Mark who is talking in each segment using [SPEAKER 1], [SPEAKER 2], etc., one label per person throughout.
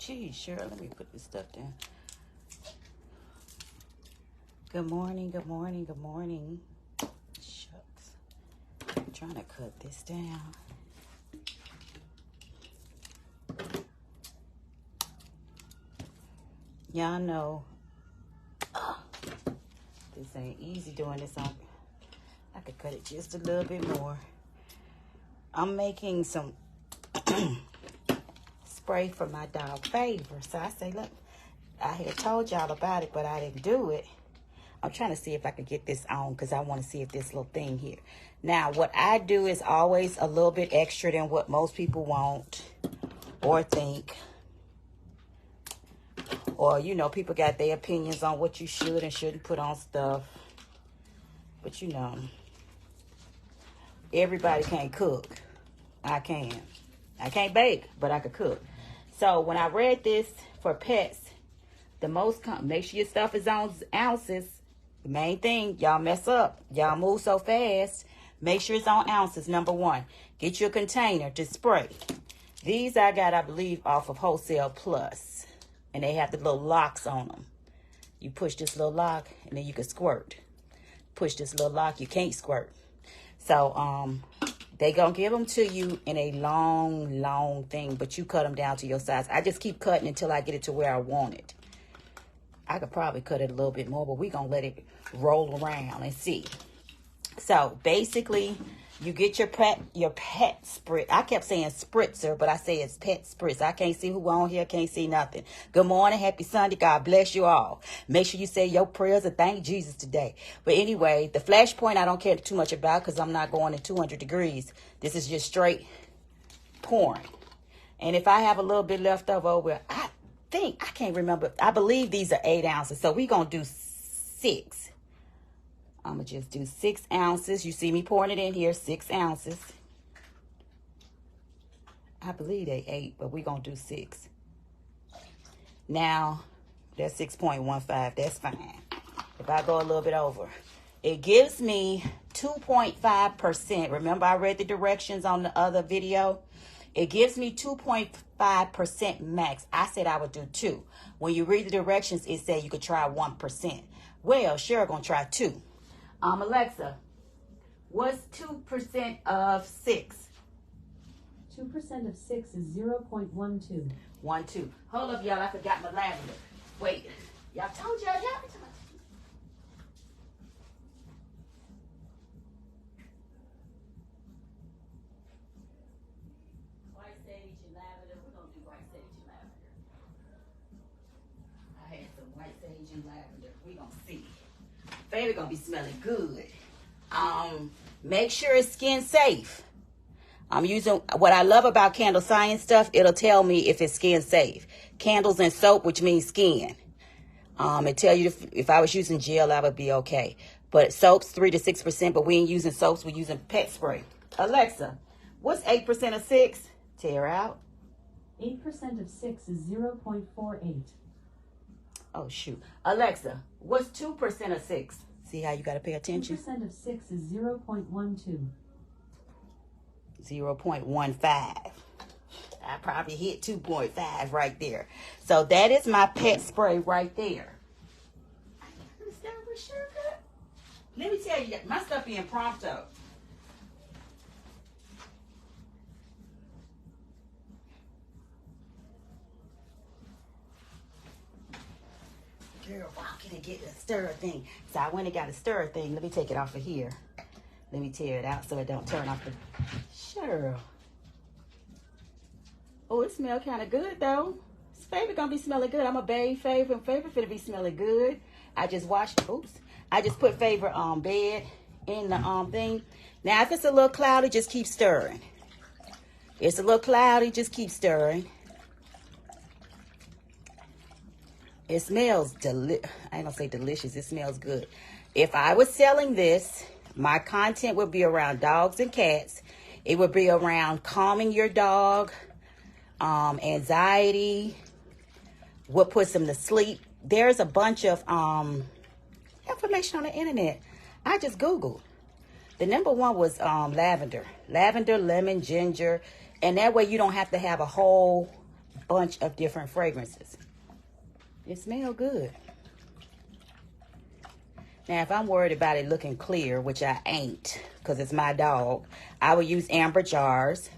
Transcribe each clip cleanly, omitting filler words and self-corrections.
[SPEAKER 1] Geez, sure. Let me put this stuff down. Good morning, good morning, good morning. Shucks. I'm trying to cut this down. Y'all know this ain't easy doing this on. I could cut it just a little bit more. I'm making some spray for my dog Favor. So I say, look, I had told y'all about it, but I didn't do it. I'm trying to see if I can get this on because I want to see if this little thing here. Now, what I do is always a little bit extra than what most people want or think. Or, you know, people got their opinions on what you should and shouldn't put on stuff. But, you know, everybody can't cook. I can. I can't bake, but I could cook. So, when I read this for pets, the most, make sure your stuff is on ounces. The main thing, y'all mess up. Y'all move so fast. Make sure it's on ounces, number one. Get your container to spray. These I got, I believe, off of Wholesale Plus. And they have the little locks on them. You push this little lock, and then you can squirt. Push this little lock, you can't squirt. So, they gonna give them to you in a long, long thing, but you cut them down to your size. I just keep cutting until I get it to where I want it. I could probably cut it a little bit more, but we gonna let it roll around and see. So, basically, you get your pet spritz. I kept saying spritzer, but I say it's pet spritz. I can't see who on here, can't see nothing. Good morning, happy Sunday. God bless you all. Make sure you say your prayers and thank Jesus today. But anyway, the flash point I don't care too much about because I'm not going in 200 degrees. This is just straight pouring. And if I have a little bit left over, I can't remember. I believe these are 8 ounces. So we're going to do 6. I'm going to just do 6 ounces. You see me pouring it in here, 6 ounces. I believe they 8, but we're going to do 6. Now, that's 6.15. That's fine. If I go a little bit over, it gives me 2.5%. Remember, I read the directions on the other video. It gives me 2.5% max. I said I would do 2. When you read the directions, it said you could try 1%. Well, sure, going to try 2. Alexa, what's 2% of 6?
[SPEAKER 2] 2% of 6 is 0.12.
[SPEAKER 1] 12. Hold up, y'all. I forgot my lavender. Wait. Y'all told y'all. White sage and lavender. We're going to do white sage and lavender. I had some white sage and lavender. We're going to see. Baby gonna be smelling good. Make sure it's skin safe. I'm using, what I love about Candle Science stuff, it'll tell me if it's skin safe. Candles and soap, which means skin. It tell you if I was using gel, I would be okay. But soaps, 3 to 6%, but we ain't using soaps, we're using pet spray. Alexa, what's 8% of 6? Tear out.
[SPEAKER 2] 8% of 6 is 0.48.
[SPEAKER 1] Oh, shoot. Alexa, what's 2% of 6? See how you got to pay attention?
[SPEAKER 2] 2% of 6 is 0.12.
[SPEAKER 1] 0.15. I probably hit 2.5 right there. So that is my pet spray right there. Let me tell you, my stuff being pronto. Girl, walking and getting a stir thing. So I went and got a stir thing. Let me take it off of here. Let me tear it out so it don't turn off the... Sure. Oh, it smells kind of good, though. This Favor gonna be smelling good. I'm a bathe Favor, and Favor finna be smelling good. I just washed... Oops. I just put Favor on bed in the thing. Now, if it's a little cloudy, just keep stirring. It's a little cloudy, just keep stirring. It smells I ain't gonna say delicious. It smells good. If I was selling this, my content would be around dogs and cats. It would be around calming your dog, anxiety, what puts them to sleep. There's a bunch of information on the internet. I just Googled. The number one was lavender. Lavender, lemon, ginger. And that way you don't have to have a whole bunch of different fragrances. It smells good. Now, if I'm worried about it looking clear, which I ain't, because it's my dog, I will use amber jars.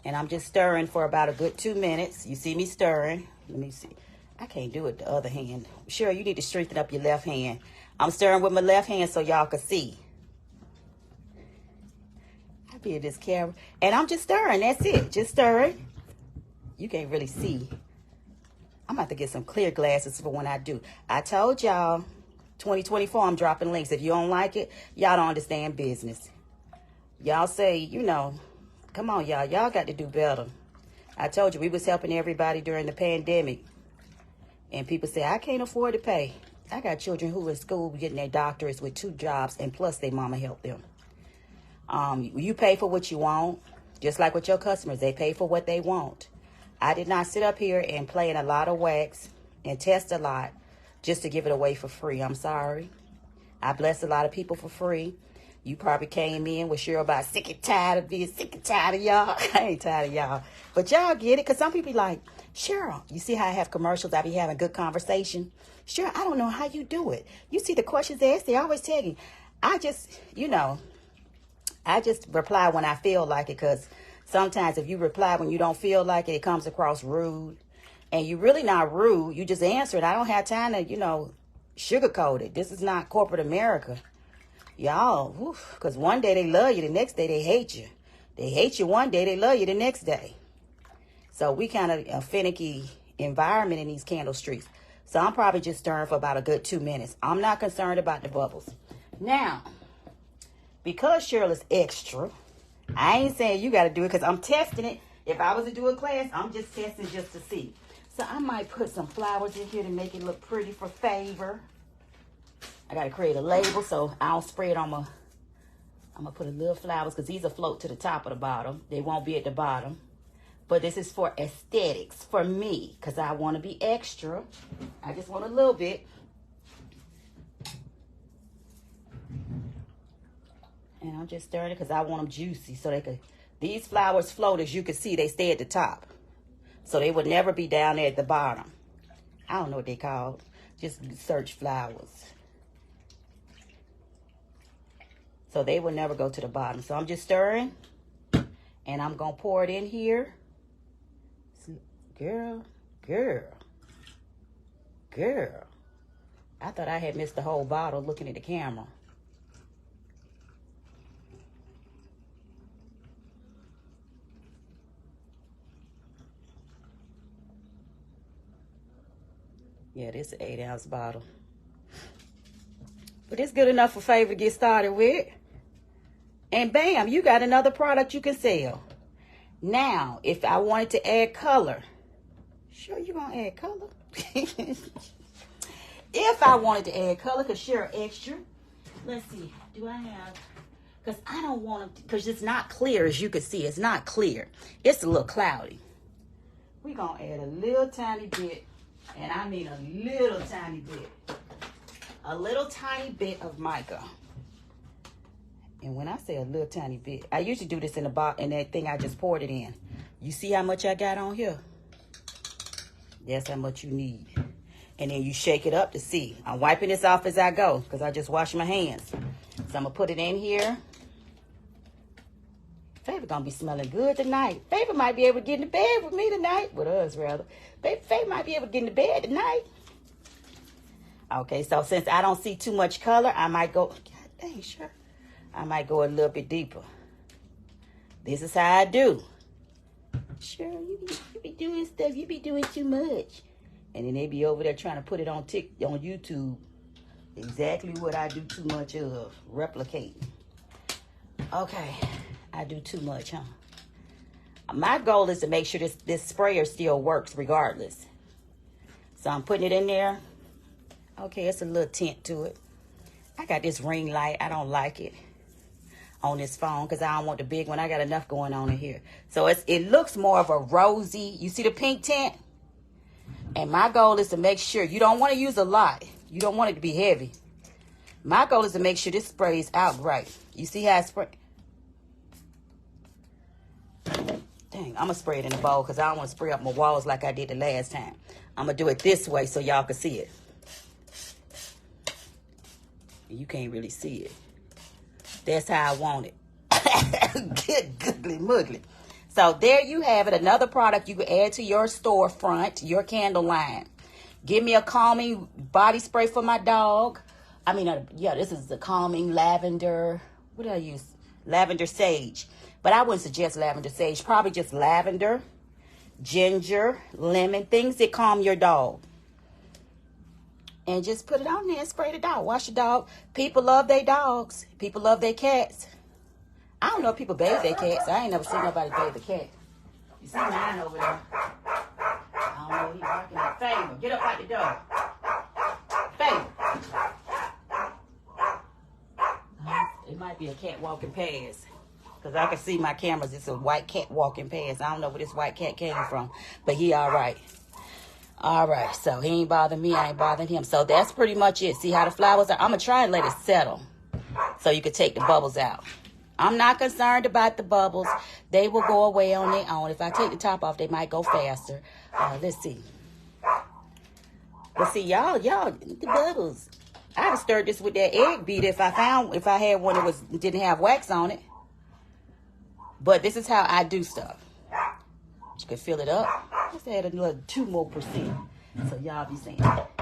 [SPEAKER 1] And I'm just stirring for about a good 2 minutes. You see me stirring. Let me see. I can't do it the other hand. Sure, you need to strengthen up your left hand. I'm stirring with my left hand so y'all can see. I be in this camera. And I'm just stirring. That's it. Just stirring. You can't really see. I'm about to get some clear glasses for when I do. I told y'all, 2024, I'm dropping links. If you don't like it, y'all don't understand business. Y'all say, you know, come on, y'all. Y'all got to do better. I told you, we was helping everybody during the pandemic. And people say, I can't afford to pay. I got children who are in school getting their doctorates with 2 jobs, and plus their mama helped them. You pay for what you want, just like with your customers. They pay for what they want. I did not sit up here and play in a lot of wax and test a lot just to give it away for free. I'm sorry. I bless a lot of people for free. You probably came in with sure about sick and tired of being sick and tired of y'all. I ain't tired of y'all. But y'all get it, because some people be like, Cheryl, you see how I have commercials? I be having good conversation. Sure, I don't know how you do it. You see the questions they ask, they always tell you. I just, you know, I just reply when I feel like it, because sometimes if you reply when you don't feel like it, it comes across rude. And you really not rude. You just answer it. I don't have time to, you know, sugarcoat it. This is not corporate America. Y'all, because one day they love you, the next day they hate you. They hate you one day, they love you the next day. So we kind of a finicky environment in these candle streets. So I'm probably just stirring for about a good 2 minutes. I'm not concerned about the bubbles. Now, because Cheryl is extra, I ain't saying you got to do it, because I'm testing it. If I was to do a class, I'm just testing just to see. So I might put some flowers in here to make it look pretty for favor. I got to create a label so I don't spray it on my... I'm going to put a little flowers, because these will float to the top of the bottom. They won't be at the bottom. But this is for aesthetics, for me, because I want to be extra. I just want a little bit. And I'm just stirring it because I want them juicy, so they could... These flowers float, as you can see, they stay at the top. So they would never be down there at the bottom. I don't know what they called. Just search flowers. So they will never go to the bottom. So I'm just stirring. And I'm going to pour it in here. Girl. I thought I had missed the whole bottle looking at the camera. Yeah, this is an 8-ounce bottle. But it's good enough for favor to get started with. And bam, you got another product you can sell. Now, if I wanted to add color. Sure, you going to add color? If I wanted to add color, because sure, extra. Let's see. Do I have... Because I don't want to... Because it's not clear, as you can see. It's not clear. It's a little cloudy. We're going to add a little tiny bit. And I mean a little tiny bit. A little tiny bit of mica. And when I say a little tiny bit, I usually do this in the box, in that thing I just poured it in. You see how much I got on here? That's how much you need. And then you shake it up to see. I'm wiping this off as I go because I just washed my hands. So I'm going to put it in here. Favor going to be smelling good tonight. Favor might be able to get into bed with me tonight. With us, rather. Favor might be able to get into bed tonight. Okay, so since I don't see too much color, I might go... God dang, sure. I might go a little bit deeper. This is how I do. Sure, you be doing stuff. You be doing too much. And then they be over there trying to put it on YouTube. Exactly what I do too much of. Replicate. Okay. I do too much, huh? My goal is to make sure this sprayer still works regardless. So I'm putting it in there. Okay, it's a little tint to it. I got this ring light. I don't like it on this phone because I don't want the big one. I got enough going on in here. So it looks more of a rosy. You see the pink tint? And my goal is to make sure. You don't want to use a lot. You don't want it to be heavy. My goal is to make sure this sprays out right. You see how it sprays? Dang, I'm going to spray it in the bowl because I don't want to spray up my walls like I did the last time. I'm going to do it this way so y'all can see it. You can't really see it. That's how I want it. Good googly muggly. So there you have it. Another product you can add to your storefront, your candle line. Give me a calming body spray for my dog. I mean, yeah, this is the calming lavender. What did I use? Lavender sage. But I wouldn't suggest lavender sage. Probably just lavender, ginger, lemon, things that calm your dog. And just put it on there and spray the dog. Wash the dog. People love their dogs. People love their cats. I don't know if people bathe their cats. I ain't never seen nobody bathe a cat. You see mine over there. I don't know. He's barking at Favor. Get up out the door. Favor. It might be a cat walking past. Because I can see my cameras. It's a white cat walking past. I don't know where this white cat came from. But he all right. All right. So he ain't bothering me. I ain't bothering him. So that's pretty much it. See how the flowers are? I'm going to try and let it settle. So you can take the bubbles out. I'm not concerned about the bubbles. They will go away on their own. If I take the top off, they might go faster. Let's see. But see, y'all, the bubbles. I'd have stirred this with that egg beater if I had one that didn't have wax on it. But this is how I do stuff. You can fill it up. Let's add another 2% more. So y'all be saying,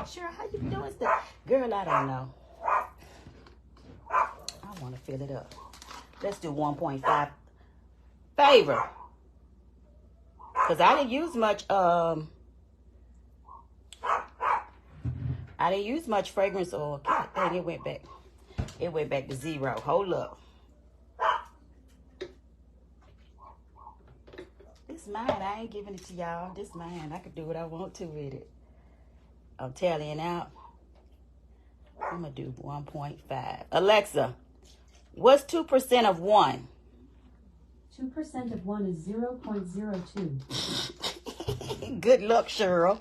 [SPEAKER 1] sure, how you doing stuff? Girl, I don't know. I want to fill it up. Let's do 1.5. Favor. Because I didn't use much, fragrance oil. God dang, it went back. It went back to 0. Hold up. This mine. I ain't giving it to y'all. This mine. I can do what I want to with it. I'm tallying out. I'm going to do 1.5. Alexa, what's 2% of 1?
[SPEAKER 2] 2% of 1 is 0.02.
[SPEAKER 1] Good luck, Cheryl.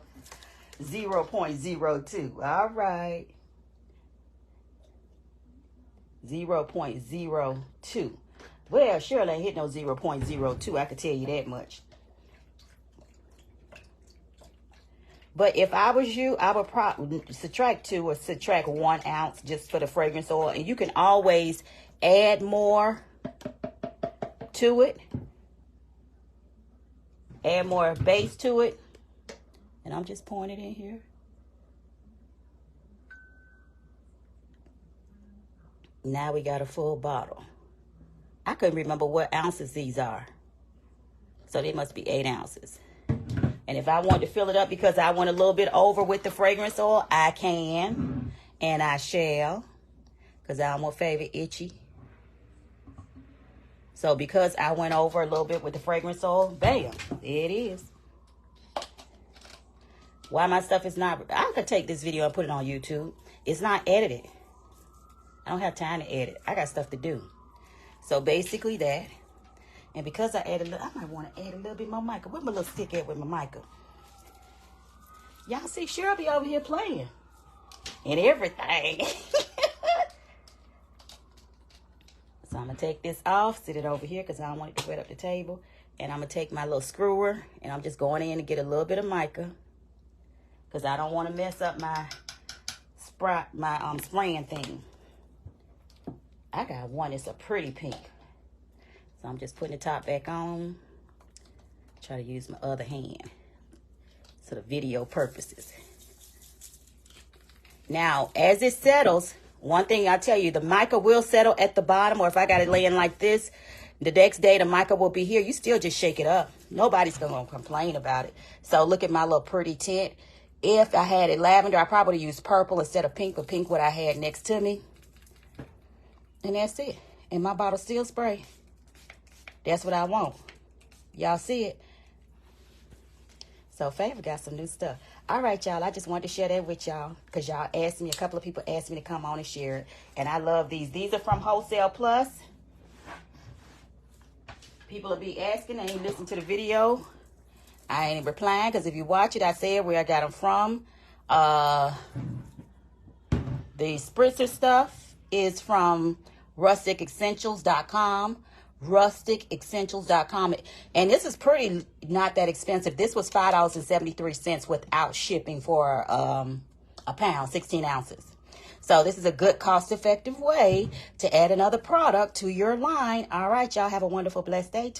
[SPEAKER 1] 0.02. All right. 0.02. Well, Cheryl ain't hit no 0.02. I can tell you that much. But if I was you, I would probably subtract 2 or subtract 1 ounce just for the fragrance oil. And you can always add more to it. Add more base to it. And I'm just pouring it in here. Now we got a full bottle. I couldn't remember what ounces these are. So they must be 8 ounces. And if I want to fill it up because I went a little bit over with the fragrance oil, I can. And I shall. Because I don't want Favor itchy. So because I went over a little bit with the fragrance oil, bam, there it is. Why my stuff is not... I could take this video and put it on YouTube. It's not edited. I don't have time to edit. I got stuff to do. So basically that. And because I added, I might want to add a little bit more mica. Where my little stick at with my mica? Y'all see Cheryl be over here playing. And everything. So I'm going to take this off. Sit it over here because I don't want it to wet up the table. And I'm going to take my little screwer. And I'm just going in and get a little bit of mica. Because I don't want to mess up my spraying thing. I got one. It's a pretty pink. So I'm just putting the top back on. Try to use my other hand for the video purposes. Now, as it settles, one thing I tell you, the mica will settle at the bottom, or if I got it laying like this, the next day the mica will be here. You still just shake it up. Nobody's going to complain about it. So look at my little pretty tint. If I had it lavender, I probably use purple instead of pink, but pink what I had next to me. And that's it. And my bottle still spray. That's what I want. Y'all see it? So Favor got some new stuff. All right, y'all. I just wanted to share that with y'all because y'all asked me, a couple of people asked me to come on and share it. And I love these. These are from Wholesale Plus. People will be asking. They ain't listen to the video. I ain't replying because if you watch it, I said where I got them from. The spritzer stuff is from rusticessentials.com. rusticessentials.com. And this is pretty not that expensive. This was $5.73 without shipping for a pound, 16 ounces. So this is a good cost-effective way to add another product to your line. All right, y'all have a wonderful, blessed day.